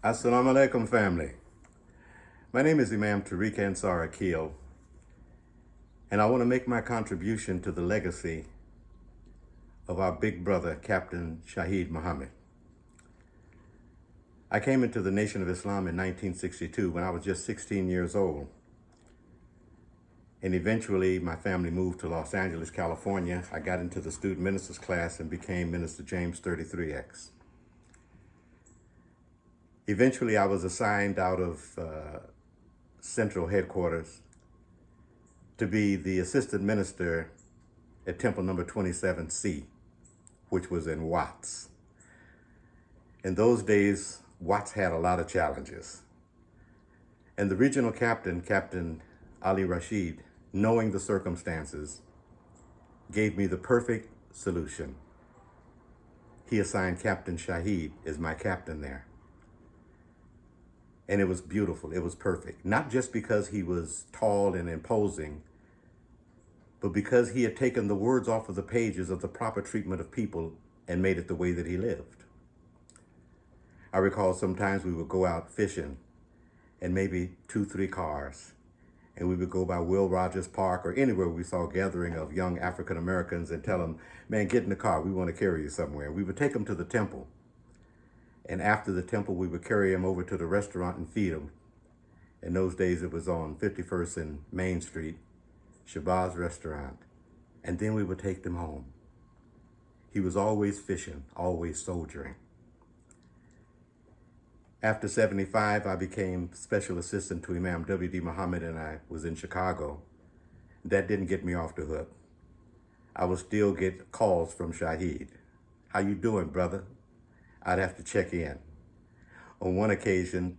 Assalamu alaikum, family. My name is Imam Tariq Ansar Akil, and I want to make my contribution to the legacy of our big brother, Captain Shaheed Muhammad. I came into the Nation of Islam in 1962 when I was just 16 years old. And eventually my family moved to Los Angeles, California. I got into the student ministers class and became Minister James 33X. Eventually I was assigned out of central headquarters to be the assistant minister at Temple number 27C, which was in Watts. In those days, Watts had a lot of challenges. And the regional captain, Captain Ali Rashid, knowing the circumstances, gave me the perfect solution. He assigned Captain Shaheed as my captain there. And it was beautiful, it was perfect. Not just because he was tall and imposing, but because he had taken the words off of the pages of the proper treatment of people and made it the way that he lived. I recall sometimes we would go out fishing and maybe 2-3 cars, and we would go by Will Rogers Park or anywhere we saw a gathering of young African Americans and tell them, man, get in the car, we want to carry you somewhere. We would take them to the temple. And after the temple, we would carry them over to the restaurant and feed them. In those days, it was on 51st and Main Street, Shabazz Restaurant. And then we would take them home. He was always fishing, always soldiering. After 75, I became special assistant to Imam W.D. Muhammad, and I was in Chicago. That didn't get me off the hook. I would still get calls from Shaheed. How you doing, brother? I'd have to check in. On one occasion,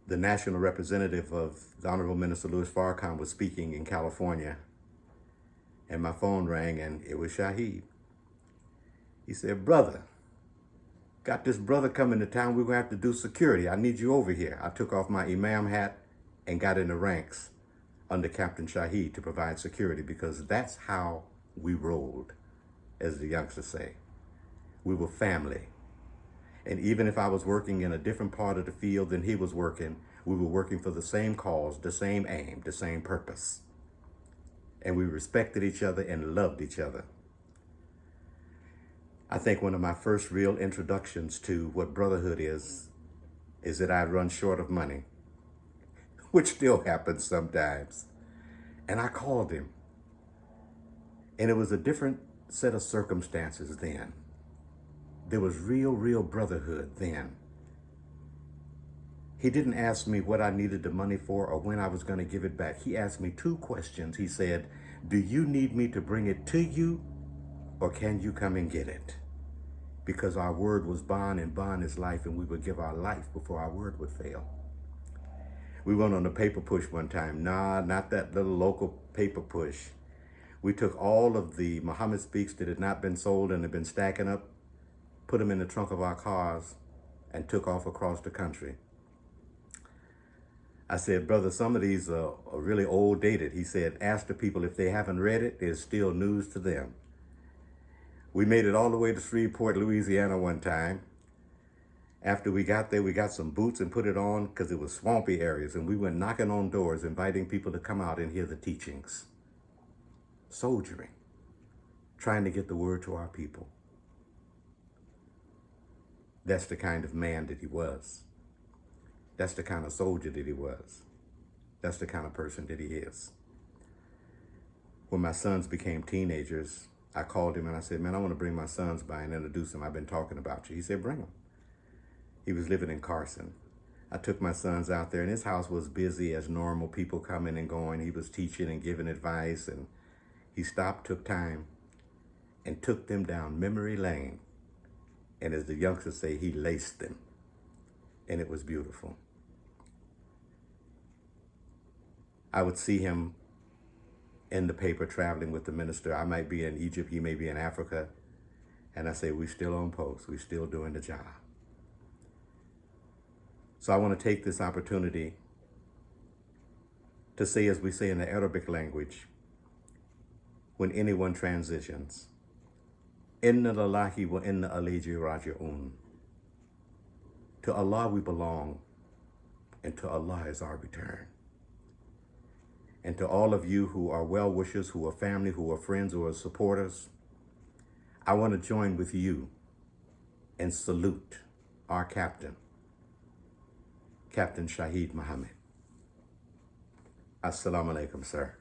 the national representative of the Honorable Minister Louis Farrakhan was speaking in California, and my phone rang, and it was Shaheed. He said, brother, got this brother coming to town, we're gonna have to do security. I need you over here. I took off my imam hat and got in the ranks under Captain Shaheed to provide security, because that's how we rolled, as the youngsters say. We were family. And even if I was working in a different part of the field than he was working, we were working for the same cause, the same aim, the same purpose. And we respected each other and loved each other. I think one of my first real introductions to what brotherhood is that I'd run short of money, which still happens sometimes. And I called him. And it was a different set of circumstances then. There was real brotherhood then. He didn't ask me what I needed the money for or when I was going to give it back. He asked me 2 questions. He said, do you need me to bring it to you, or can you come and get it? Because our word was bond, and bond is life, and we would give our life before our word would fail. We went on a paper push one time. Nah, not that little local paper push. We took all of the Muhammad Speaks that had not been sold and had been stacking up, put them in the trunk of our cars, and took off across the country. I said, brother, some of these are really old dated. He said, ask the people if they haven't read it, it's still news to them. We made it all the way to Shreveport, Louisiana one time. After we got there, we got some boots and put it on because it was swampy areas, and we went knocking on doors, inviting people to come out and hear the teachings. Soldiering, trying to get the word to our people. That's the kind of man that he was. That's the kind of soldier that he was. That's the kind of person that he is. When my sons became teenagers, I called him and I said, man, I want to bring my sons by and introduce them. I've been talking about you. He said, bring them. He was living in Carson. I took my sons out there, and his house was busy as normal, people coming and going. He was teaching and giving advice, and he stopped, took time, and took them down memory lane. And as the youngsters say, he laced them. And it was beautiful. I would see him in the paper traveling with the minister. I might be in Egypt, he may be in Africa. And I say, we still on post, we still doing the job. So I want to take this opportunity to say, as we say in the Arabic language, when anyone transitions, Inna lillahi wa inna ilayhi raji'un. To Allah we belong, and to Allah is our return. And to all of you who are well-wishers, who are family, who are friends, who are supporters, I want to join with you and salute our captain, Captain Shaheed Muhammad. Assalamu alaikum, sir.